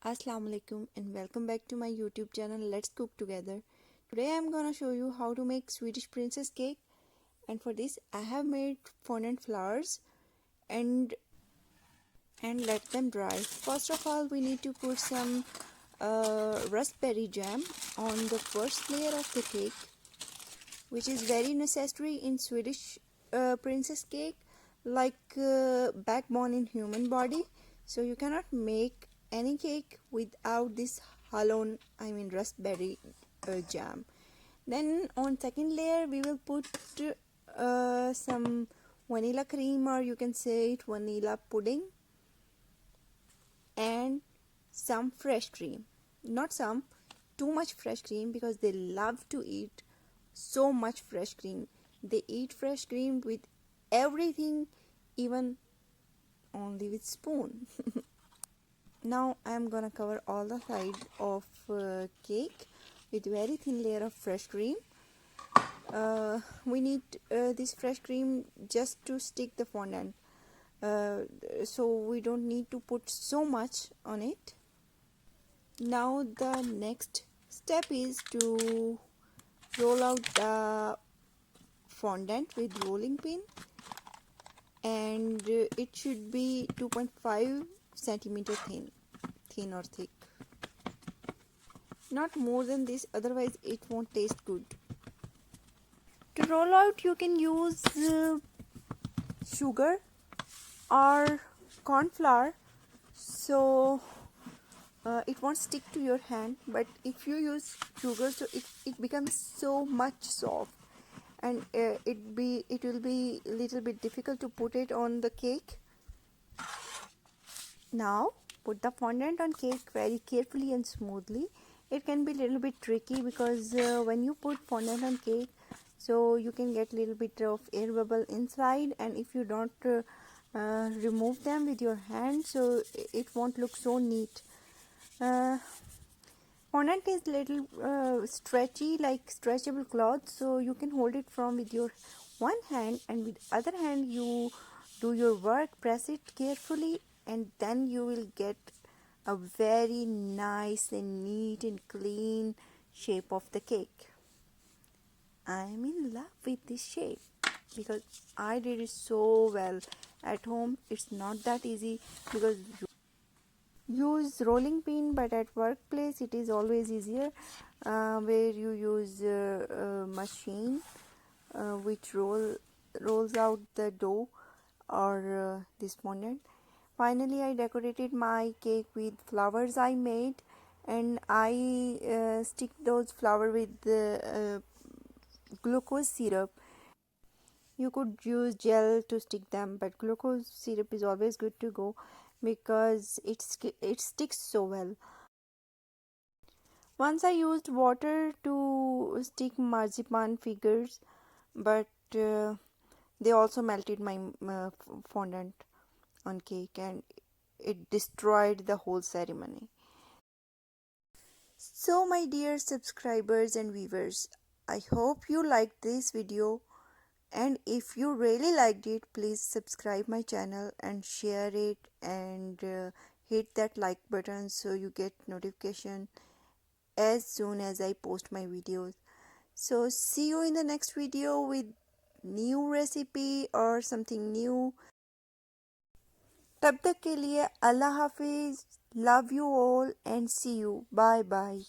Assalamu alaikum and welcome back to my YouTube channel Let's Cook Together. Today I'm gonna show you how to make Swedish princess cake, and for this I have made fondant flowers and let them dry. First of all, we need to put some raspberry jam on the first layer of the cake, which is very necessary in Swedish princess cake, like backbone in human body. So you cannot make any cake without this halon, raspberry jam. Then on second layer we will put some vanilla cream, or you can say it vanilla pudding, and some fresh cream. Not some, too much fresh cream, because they love to eat so much fresh cream. They eat fresh cream with everything, even only with spoon. Now I am gonna cover all the side of cake with very thin layer of fresh cream. We need this fresh cream just to stick the fondant, so we don't need to put so much on it. Now the next step is to roll out the fondant with rolling pin, and it should be 2.5 centimeter thin or thick, not more than this, otherwise it won't taste good. To roll out you can use sugar or corn flour, so it won't stick to your hand. But if you use sugar, so it becomes so much soft, and it will be a little bit difficult to put it on the cake. Now put the fondant on cake very carefully and smoothly. It can be a little bit tricky because when you put fondant on cake, so you can get a little bit of air bubble inside, and if you don't remove them with your hand, so it won't look so neat. Fondant is little stretchy, like stretchable cloth, so you can hold it from with your one hand, and with other hand you do your work, press it carefully, and then you will get a very nice and neat and clean shape of the cake. I am in love with this shape because I did it so well at home. It's not that easy because use rolling pin, but at workplace it is always easier, where you use machine which rolls out the dough or this fondant. Finally I decorated my cake with flowers I made, and I stick those flowers with the glucose syrup. You could use gel to stick them, but glucose syrup is always good to go because it sticks so well. Once I used water to stick marzipan figures, but they also melted my fondant on cake, and it destroyed the whole ceremony. So my dear subscribers and viewers, I hope you liked this video, and if you really liked it, please subscribe my channel and share it, and hit that like button so you get notification as soon as I post my videos. So see you in the next video with new recipe or something new. तब तक के लिए अल्लाह हाफिज. Love you all and see you. Bye bye.